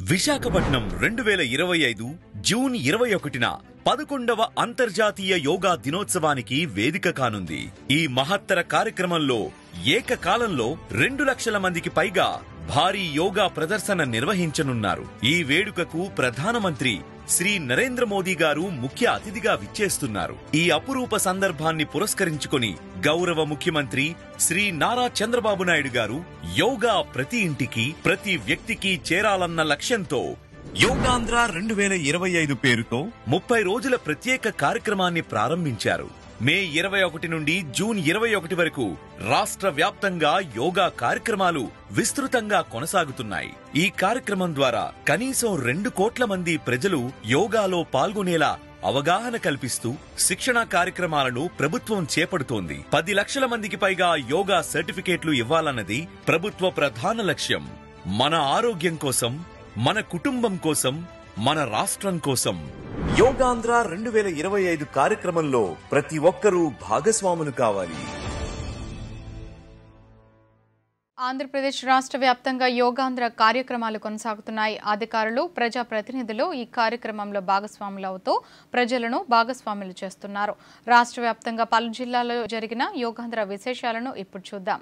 Visakhapatnam 2025 June 21న 11వ అంతర్జాతీయ యోగా దినోత్సవానికి వేదిక కానుంది. ఈ మహత్తర కార్యక్రమంలో ఏకకాలంలో 2 లక్షల మందికి పైగా భారీ యోగా ప్రదర్శన నిర్వహించనున్నారు. ఈ వేడుకకు ప్రధానమంత్రి శ్రీ నరేంద్ర మోదీ గారు ముఖ్య అతిథిగా విచ్చేస్తున్నారు. ఈ అపురూప సందర్భాన్ని పురస్కరించుకొని గౌరవ ముఖ్యమంత్రి శ్రీ నారా చంద్రబాబు నాయుడు గారు యోగా ప్రతి ఇంటికి, ప్రతి వ్యక్తికి చేరాలన్న లక్ష్యంతో యోగాంధ్ర 2025 పేరుతో 30 రోజుల ప్రత్యేక కార్యక్రమాన్ని ప్రారంభించారు. మే 21 నుండి జూన్ 21 వరకు రాష్ట్ర వ్యాప్తంగా యోగా కార్యక్రమాలు విస్తృతంగా కొనసాగుతున్నాయి. ఈ కార్యక్రమం ద్వారా కనీసం 2 కోట్ల మంది ప్రజలు యోగాలో పాల్గొనేలా అవగాహన కల్పిస్తూ శిక్షణా కార్యక్రమాలను ప్రభుత్వం చేపడుతోంది. 10 లక్షల మందికి పైగా యోగా సర్టిఫికేట్లు ఇవ్వాలన్నది ప్రభుత్వ ప్రధాన లక్ష్యం. మన ఆరోగ్యం కోసం, మన కుటుంబం కోసం, మన రాష్ట్రం కోసం యోగాంధ్ర 2025 కార్యక్రమంలో ప్రతి ఒక్కరూ భాగస్వాములు కావాలి. ఆంధ్రప్రదేశ్ రాష్ట్ర వ్యాప్తంగా యోగాంధ్ర కార్యక్రమాలు కొనసాగుతున్నాయి. అధికారులు, ప్రజాప్రతినిధులు ఈ కార్యక్రమంలో భాగస్వాములవుతూ ప్రజలను భాగస్వాములు చేస్తున్నారు. రాష్ట్ర వ్యాప్తంగా పలు జిల్లాల్లో జరిగిన యోగాంధ్ర విశేషాలను ఇప్పుడు చూద్దాం.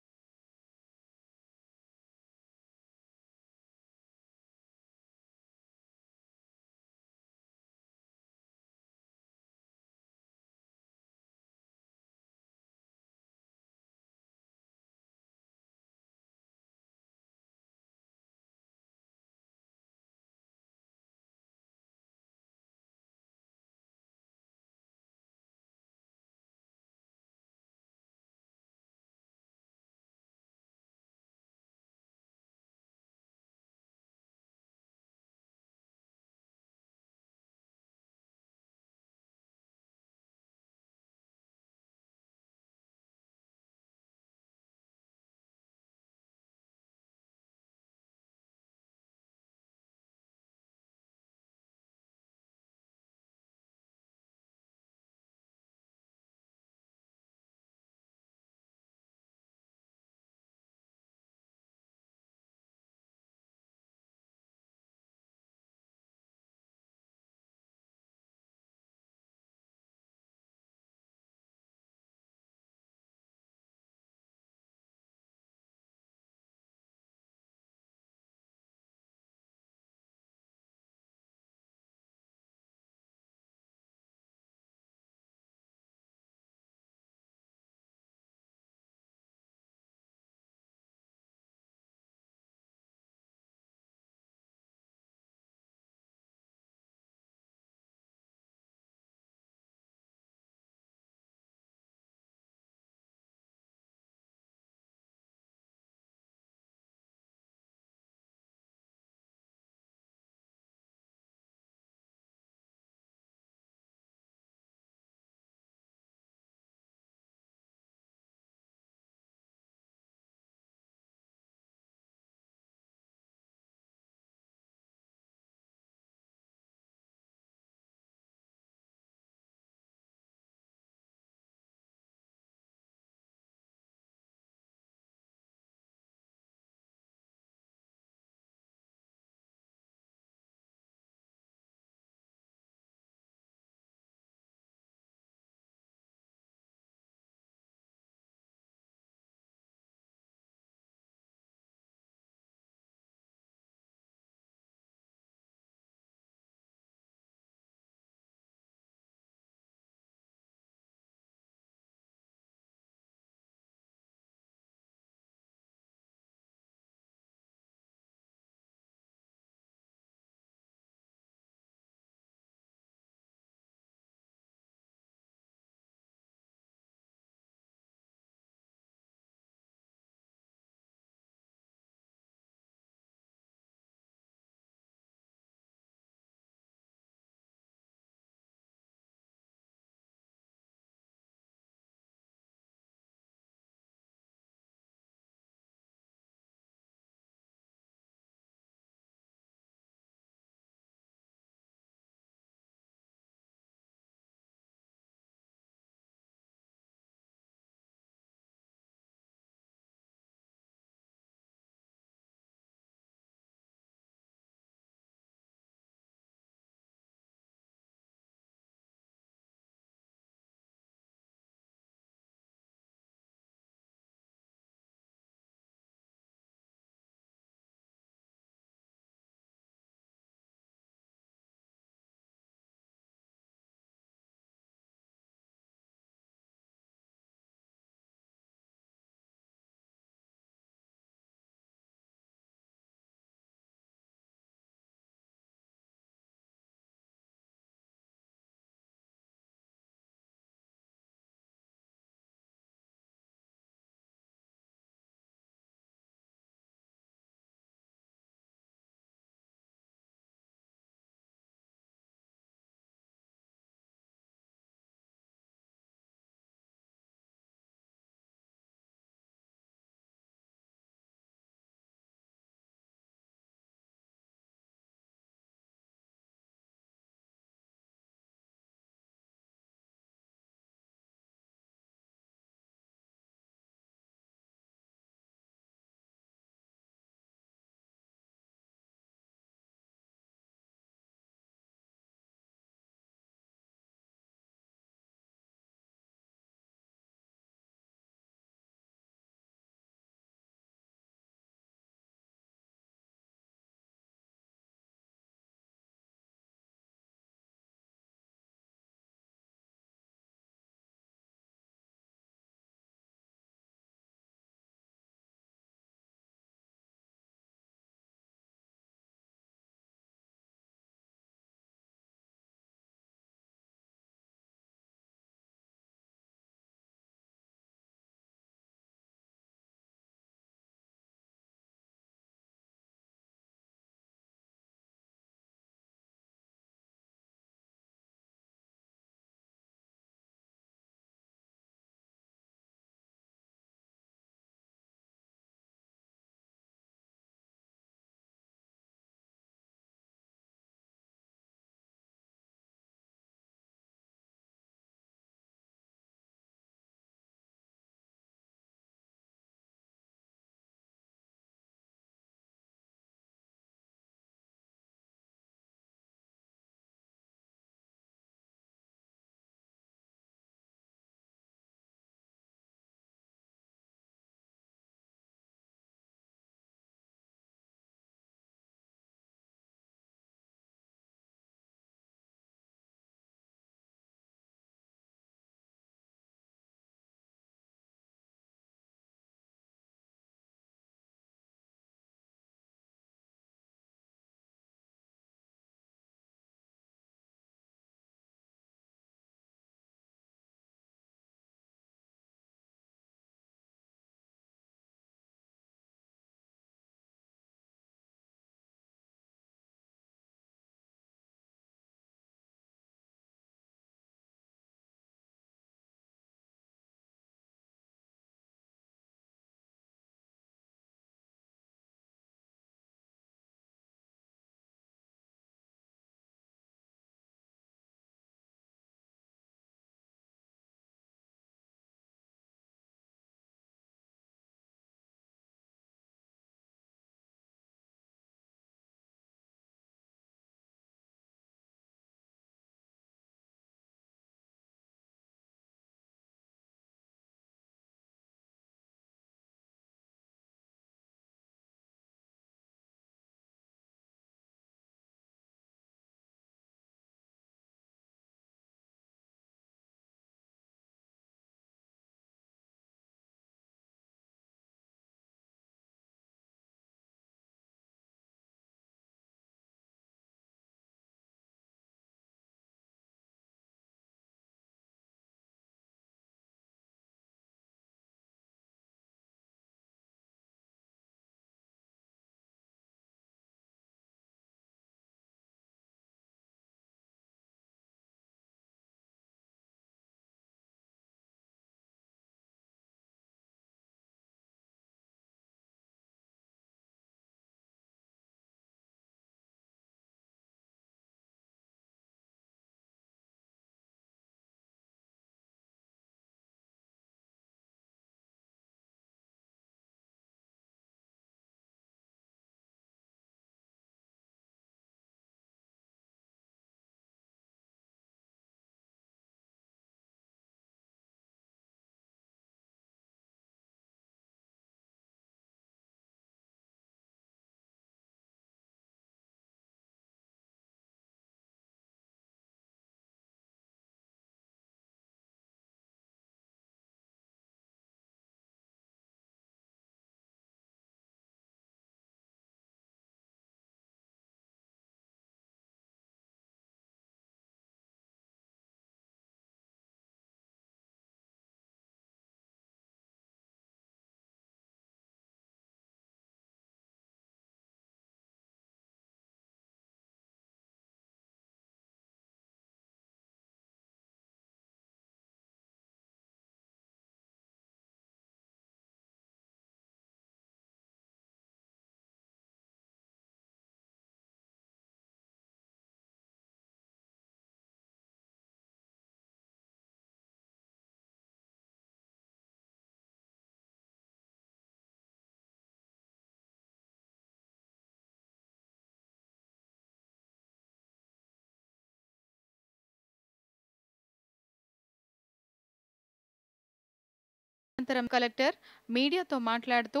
అనంతరం కలెక్టర్ మీడియాతో మాట్లాడుతూ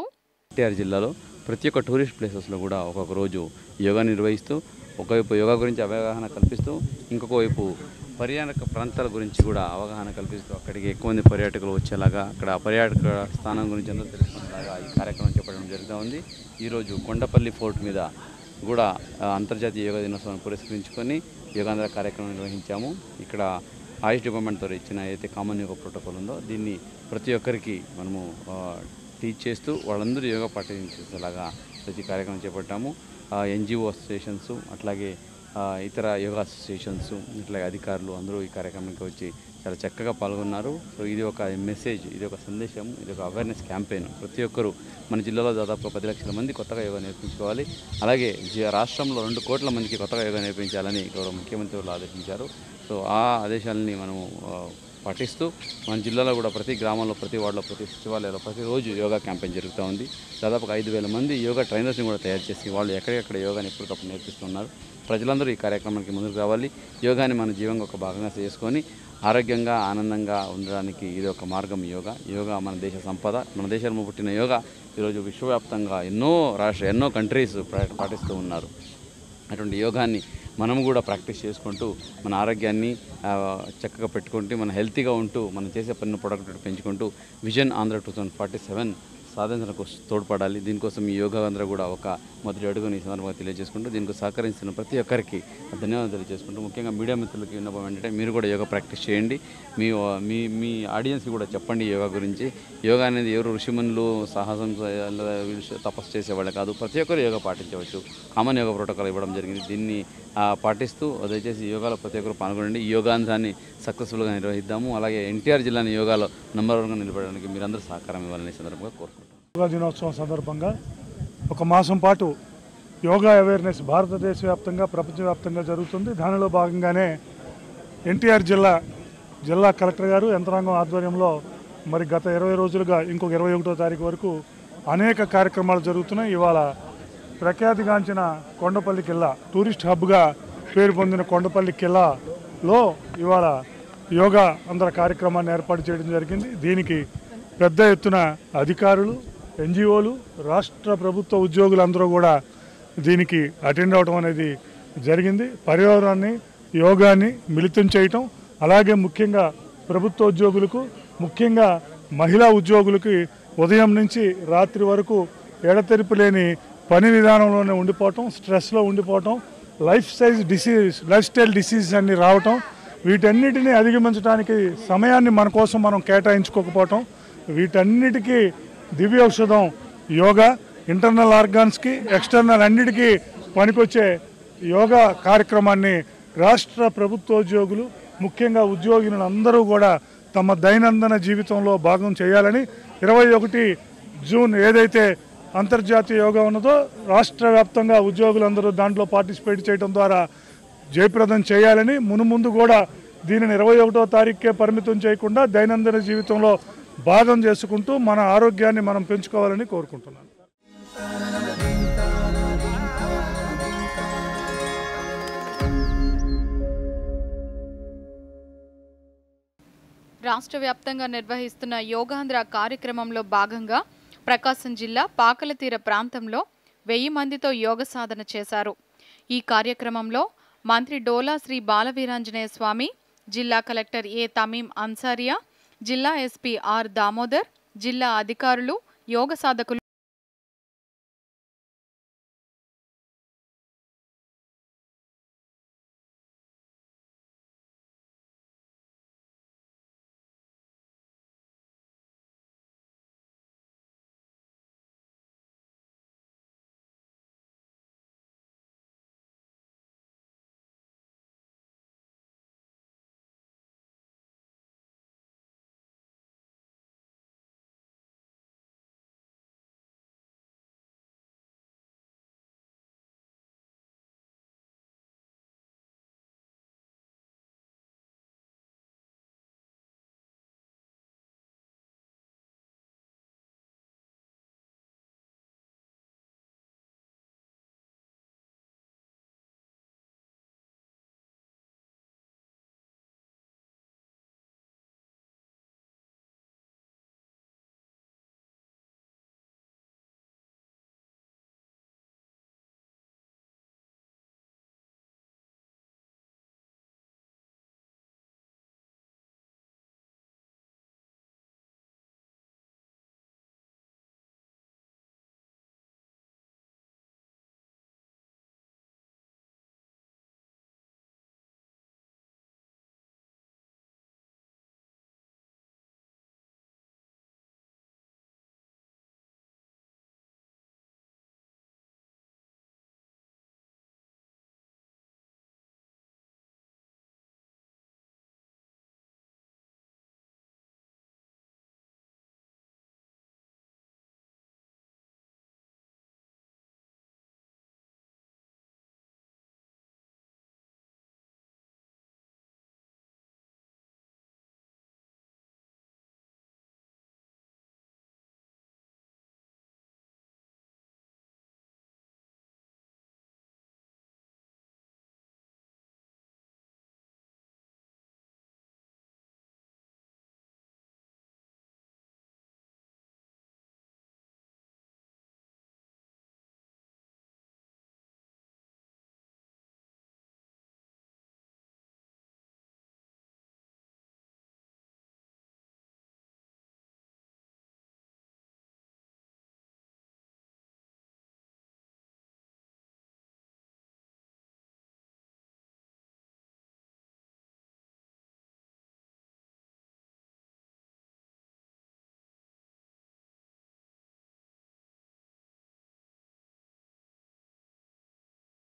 ఎన్టీఆర్ జిల్లాలో ప్రతి ఒక్క టూరిస్ట్ ప్లేసెస్లో కూడా ఒక్కొక్క రోజు యోగా నిర్వహిస్తూ ఒకవైపు యోగా గురించి అవగాహన కల్పిస్తూ ఇంకొక వైపు పర్యాటక ప్రాంతాల గురించి కూడా అవగాహన కల్పిస్తూ అక్కడికి ఎక్కువ మంది పర్యాటకులు వచ్చేలాగా అక్కడ పర్యాటక స్థానం గురించి అందరూ తెలుసుకునేలాగా ఈ కార్యక్రమం చెప్పడం జరుగుతూ ఉంది. ఈరోజు కొండపల్లి ఫోర్ట్ మీద కూడా అంతర్జాతీయ యోగా దినోత్సవాన్ని పురస్కరించుకొని యోగాంధ్ర కార్యక్రమం నిర్వహించాము. ఇక్కడ ఆయుష్ డిపార్ట్మెంట్తో ఇచ్చిన ఏదైతే కామన్ యోగా ప్రోటోకాల్ ఉందో దీన్ని ప్రతి ఒక్కరికి మనము టీచ్ చేస్తూ వాళ్ళందరూ యోగా పాటించేలాగా ప్రతి కార్యక్రమం చేపట్టాము. ఎన్జిఓ అసోసియేషన్స్ అట్లాగే ఇతర యోగా అసోసియేషన్స్ ఇట్లాగే అధికారులు అందరూ ఈ కార్యక్రమానికి వచ్చి చాలా చక్కగా పాల్గొన్నారు. సో ఇది ఒక మెసేజ్, ఇది ఒక సందేశం, ఇది ఒక అవేర్నెస్ క్యాంపెయిన్. ప్రతి ఒక్కరూ మన జిల్లాలో దాదాపు 10 లక్షల మంది కొత్తగా యోగా నేర్పించుకోవాలి. అలాగే రాష్ట్రంలో 2 కోట్ల మందికి కొత్తగా యోగా నేర్పించాలని గౌరవ ముఖ్యమంత్రి వాళ్ళు ఆదేశించారు. సో ఆ ఆదేశాలని మనము పాటిస్తూ మన జిల్లాలో కూడా ప్రతి గ్రామంలో, ప్రతి వార్డులో, ప్రతి సచివాలయంలో ప్రతిరోజు యోగా క్యాంపెయిన్ జరుగుతూ ఉంది. దాదాపుగా 5,000 మంది యోగా ట్రైనర్స్ని కూడా తయారు చేసి వాళ్ళు ఎక్కడెక్కడ యోగాని ఎప్పటికప్పుడు నేర్పిస్తున్నారు. ప్రజలందరూ ఈ కార్యక్రమానికి ముందుకు రావాలి. యోగాని మన జీవనంగా ఒక భాగంగా చేసుకొని ఆరోగ్యంగా ఆనందంగా ఉండడానికి ఇది ఒక మార్గం. యోగా మన దేశ సంపద. మన దేశంలో పుట్టిన యోగా ఈరోజు విశ్వవ్యాప్తంగా ఎన్నో కంట్రీస్ పాటిస్తూ ఉన్నారు. అటువంటి యోగాన్ని మనం కూడా ప్రాక్టీస్ చేసుకుంటూ మన ఆరోగ్యాన్ని చక్కగా పెట్టుకుంటూ మన హెల్తీగా ఉంటూ మనం చేసే పనిని ప్రొడక్టివిటీ పెంచుకుంటూ విజన్ ఆంధ్ర 2047 సాధించడానికి తోడ్పడాలి. దీనికోసం ఈ యోగా ఆంధ్ర కూడా ఒక మొదటి అడుగుని ఈ సందర్భంగా తెలియజేసుకుంటూ దీనికి సహకరిస్తున్న ప్రతి ఒక్కరికి ధన్యవాదాలు తెలియజేసుకుంటూ ముఖ్యంగా మీడియా మిత్రులకి విన్నపం ఏంటంటే మీరు కూడా యోగా ప్రాక్టీస్ చేయండి. మీ మీ మీ ఆడియన్స్కి కూడా చెప్పండి యోగా గురించి. యోగా అనేది ఎవరు ఋషిమునులు సాహసం తపస్సు చేసేవాళ్ళే కాదు, ప్రతి ఒక్కరు యోగా పాటించవచ్చు. కామన్ యోగా ప్రోటోకాల్ ఇవ్వడం జరిగింది. దీన్ని పాటిస్తూ దయచేసి యోగాలో ప్రతి ఒక్కరు పాల్గొనండి. ఈ యోగాంధ్రాన్ని సక్సెస్ఫుల్గా నిర్వహిద్దాము. అలాగే ఎన్టీఆర్ జిల్లాని యోగాలో నంబర్ 1గా నిలబడడానికి మీరందరూ సహకారం ఇవ్వాలని సందర్భంగా కోరుకుంటున్నాను. యోగా దినోత్సవం సందర్భంగా 1 మాసం పాటు యోగా అవేర్నెస్ భారతదేశ వ్యాప్తంగా ప్రపంచవ్యాప్తంగా జరుగుతుంది. దానిలో భాగంగానే ఎన్టీఆర్ జిల్లా కలెక్టర్ గారు యంత్రాంగం ఆధ్వర్యంలో మరి గత 20 రోజులుగా ఇంకొక 21వ తారీఖు వరకు అనేక కార్యక్రమాలు జరుగుతున్నాయి. ఇవాళ ప్రఖ్యాతిగాంచిన కొండపల్లి కిల్లా, టూరిస్ట్ హబ్గా పేరు పొందిన కొండపల్లి కిల్లాలో ఇవాళ యోగా అందర కార్యక్రమాన్ని ఏర్పాటు చేయడం జరిగింది. దీనికి పెద్ద ఎత్తున అధికారులు, ఎన్జిఓలు, రాష్ట్ర ప్రభుత్వ ఉద్యోగులందరూ కూడా దీనికి అటెండ్ అవడం అనేది జరిగింది. పర్యావరణాన్ని, యోగాని మిళితం చేయటం, అలాగే ముఖ్యంగా ప్రభుత్వ ఉద్యోగులకు, ముఖ్యంగా మహిళా ఉద్యోగులకి ఉదయం నుంచి రాత్రి వరకు ఎడతెరిపి లేని పని విధానంలోనే ఉండిపోవటం, స్ట్రెస్లో ఉండిపోవటం, లైఫ్ స్టైల్ డిసీజ్ అన్ని రావటం, వీటన్నిటిని అధిగమించడానికి సమయాన్ని మన కోసం మనం కేటాయించుకోకపోవటం, వీటన్నిటికీ దివ్య ఔషధం యోగా. ఇంటర్నల్ ఆర్గాన్స్కి, ఎక్స్టర్నల్ అన్నిటికీ పనికొచ్చే యోగా కార్యక్రమాన్ని రాష్ట్ర ప్రభుత్వోద్యోగులు, ముఖ్యంగా ఉద్యోగులు అందరూ కూడా తమ దైనందిన జీవితంలో భాగం చేయాలని 21 జూన్ ఏదైతే అంతర్జాతీయ యోగా ఉన్నదో రాష్ట్ర వ్యాప్తంగా ఉద్యోగులందరూ దాంట్లో పార్టిసిపేట్ చేయడం ద్వారా జయప్రదం చేయాలని, మునుముందు కూడా దీనిని 21వ తారీఖుకే పరిమితం చేయకుండా దైనందిన జీవితంలో భాగం చేసుకుంటూ మన ఆరోగ్యాన్ని మనం పెంచుకోవాలని కోరుకుంటున్నాను. రాష్ట్ర వ్యాప్తంగా నిర్వహిస్తున్న యోగాంధ్ర కార్యక్రమంలో భాగంగా ప్రకాశం జిల్లా పాకలతీర ప్రాంతంలో 1000 మందితో యోగ సాధన చేశారు. ఈ కార్యక్రమంలో మంత్రి డోలా శ్రీ బాలవీరాంజనేయ స్వామి, జిల్లా కలెక్టర్ ఏ తమీం అన్సారియా, జిల్లా ఎస్పీ ఆర్ దామోదర్, జిల్లా అధికారులు, యోగ సాధకులు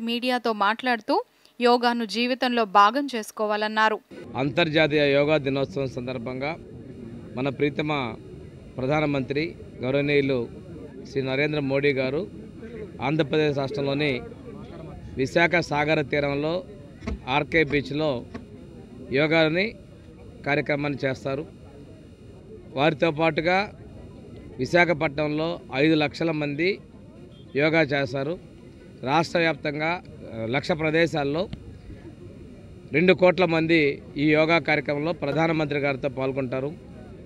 మీడియాతో మాట్లాడుతూ యోగాను జీవితంలో భాగం చేసుకోవాలన్నారు. అంతర్జాతీయ యోగా దినోత్సవం సందర్భంగా మన ప్రీతమ ప్రధానమంత్రి గౌరవనీయులు శ్రీ నరేంద్ర మోడీ గారు ఆంధ్రప్రదేశ్ రాష్ట్రంలోని విశాఖ సాగర తీరంలో ఆర్కే బీచ్లో యోగాని కార్యక్రమాన్ని చేస్తారు. వారితో పాటుగా విశాఖపట్నంలో 5 లక్షల మంది యోగా చేస్తారు. రాష్ట్ర వ్యాప్తంగా 1,00,000 ప్రదేశాల్లో 2 కోట్ల మంది ఈ యోగా కార్యక్రమంలో ప్రధానమంత్రి గారితో పాల్గొంటారు.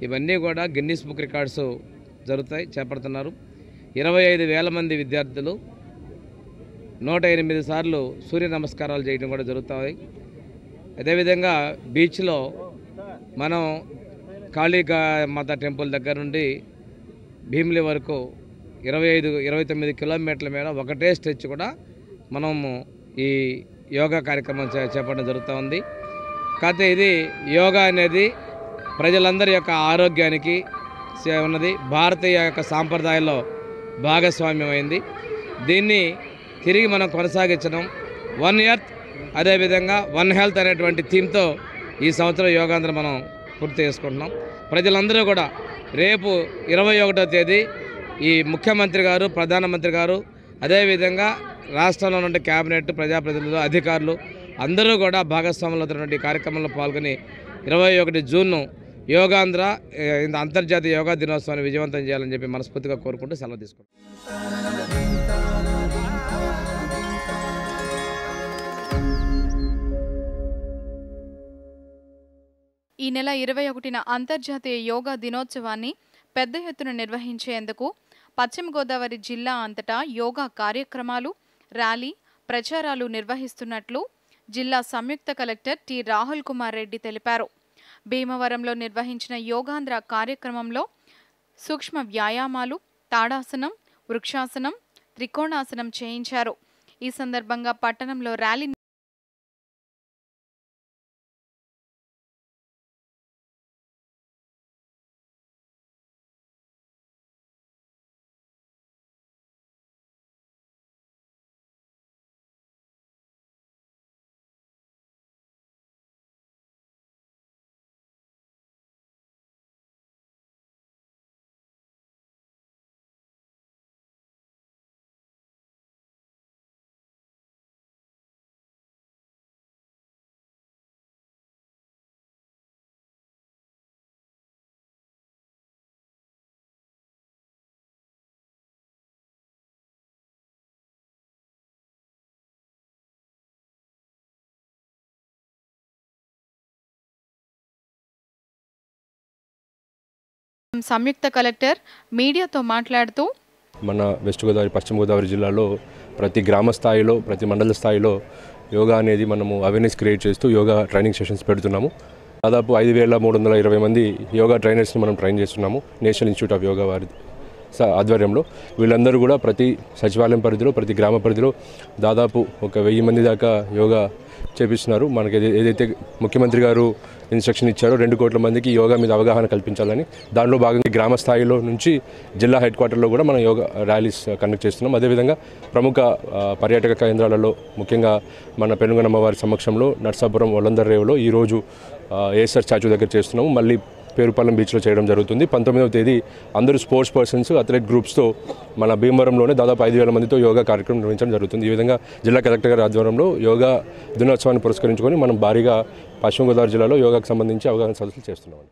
ఇవన్నీ కూడా గిన్నిస్ బుక్ రికార్డ్స్ చేపడుతున్నారు. 25,000 మంది విద్యార్థులు 108 సార్లు సూర్య నమస్కారాలు చేయడం కూడా జరుగుతాయి. అదేవిధంగా బీచ్లో మనం కాళీకా మాత టెంపుల్ దగ్గర నుండి భీమిలి వరకు 29 కిలోమీటర్ల మేర ఒకటే స్ట్రెచ్ కూడా మనము ఈ యోగా కార్యక్రమం చేపట్టడం జరుగుతూ ఉంది. కాకపోతే ఇది యోగా అనేది ప్రజలందరి యొక్క ఆరోగ్యానికి ఉన్నది, భారతీయ యొక్క సాంప్రదాయంలో భాగస్వామ్యమైంది. దీన్ని తిరిగి మనం కొనసాగించడం వన్ ఎర్త్ అదేవిధంగా వన్ హెల్త్ అనేటువంటి థీమ్తో ఈ సంవత్సరం యోగాంధ్ర మనం పూర్తి చేసుకుంటున్నాం. ప్రజలందరూ కూడా రేపు 21వ తేదీ ఈ ముఖ్యమంత్రి గారు, ప్రధానమంత్రి గారు, అదేవిధంగా రాష్ట్రంలో ఉన్న క్యాబినెట్, ప్రజాప్రతినిధులు, అధికారులు అందరూ కూడా భాగస్వాములు అవుతున్నటువంటి కార్యక్రమంలో పాల్గొని 21 జూన్ యోగాంధ్ర అంతర్జాతీయ యోగా దినోత్సవాన్ని విజయవంతం చేయాలని చెప్పి మనస్ఫూర్తిగా కోరుకుంటూ సెలవు తీసుకుంటాం. ఈ నెల 21న అంతర్జాతీయ యోగా దినోత్సవాన్ని పెద్ద ఎత్తున నిర్వహించేందుకు పశ్చిమ గోదావరి జిల్లా అంతటా యోగా కార్యక్రమాలు, ర్యాలీ, ప్రచారాలు నిర్వహిస్తున్నట్లు జిల్లా సంయుక్త కలెక్టర్ టి. రాహుల్ కుమార్ రెడ్డి తెలిపారు. భీమవరంలో నిర్వహించిన యోగాంధ్ర కార్యక్రమంలో సూక్ష్మ వ్యాయామాలు, తాడాసనం, వృక్షాసనం, త్రికోణాసనం చేయించారు. ఈ సందర్భంగా పట్టణంలో ర్యాలీ సంయుక్త కలెక్టర్ మీడియాతో మాట్లాడుతూ మన వెస్ట్ గోదావరి, పశ్చిమ గోదావరి జిల్లాలో ప్రతి గ్రామ స్థాయిలో, ప్రతి మండల స్థాయిలో యోగా అనేది మనము అవేర్నెస్ క్రియేట్ చేస్తూ యోగా ట్రైనింగ్ సెషన్స్ పెడుతున్నాము. దాదాపు 5,320 మంది యోగా ట్రైనర్స్ని మనం ట్రైన్ చేస్తున్నాము నేషనల్ ఇన్స్టిట్యూట్ ఆఫ్ యోగా వారి ఆధ్వర్యంలో. వీళ్ళందరూ కూడా ప్రతి సచివాలయం పరిధిలో, ప్రతి గ్రామ పరిధిలో దాదాపు 1,000 మంది దాకా యోగా చేపిస్తున్నారు. మనకి ఏదైతే ముఖ్యమంత్రి గారు ఇన్స్ట్రక్షన్ ఇచ్చారో 2 కోట్ల మందికి యోగా మీద అవగాహన కల్పించాలని, దానిలో భాగంగా గ్రామ స్థాయిలో నుంచి జిల్లా హెడ్ క్వార్టర్లో కూడా మనం యోగా ర్యాలీస్ కండక్ట్ చేస్తున్నాం. అదేవిధంగా ప్రముఖ పర్యాటక కేంద్రాలలో, ముఖ్యంగా మన పెనుగొండమ్మ వారి సమక్షంలో నర్సాపురం ఒలందర్ రేవులో ఈరోజు ఏసర్ స్టాచ్యూ దగ్గర చేస్తున్నాము. మళ్ళీ పేరుపాలెం బీచ్లో చేయడం జరుగుతుంది. 19వ తేదీ అందరూ స్పోర్ట్స్ పర్సన్స్, అథ్లెట్ గ్రూప్స్తో మన భీమవరంలోనే దాదాపు 5,000 మందితో యోగా కార్యక్రమం నిర్వహించడం జరుగుతుంది. ఈ విధంగా జిల్లా కలెక్టర్ గారి ఆధ్వర్యంలో యోగా దినోత్సవాన్ని పురస్కరించుకొని మనం భారీగా పశ్చిమ గోదావరి జిల్లాలో యోగాకు సంబంధించి అవగాహన సదస్సులు చేస్తున్నాం.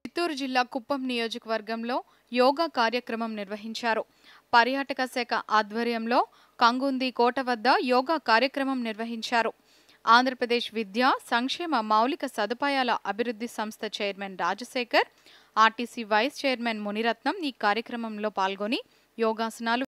చిత్తూరు జిల్లా కుప్పం నియోజకవర్గంలో యోగా కార్యక్రమం నిర్వహించారు. పర్యాటక శాఖ ఆధ్వర్యంలో కంగుంది కోట వద్ద యోగా కార్యక్రమం నిర్వహించారు. ఆంధ్రప్రదేశ్ విద్యా సంక్షేమ మౌలిక సదుపాయాల అభివృద్ధి సంస్థ chairman Rajasekhar, RTC vice chairman Munirathnam ఈ కార్యక్రమంలో పాల్గొని యోగాసనాలు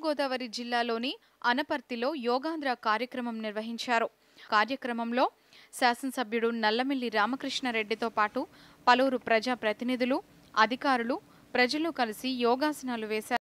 గోదావరి జిల్లాలోని అనపర్తిలో యోగాంధ్ర కార్యక్రమం నిర్వహించారు. కార్యక్రమంలో శాసనసభ్యుడు నల్లమిల్లి రామకృష్ణారెడ్డితో పాటు పలువురు ప్రజాప్రతినిధులు, అధికారులు, ప్రజలు కలిసి యోగాసనాలు వేశారు.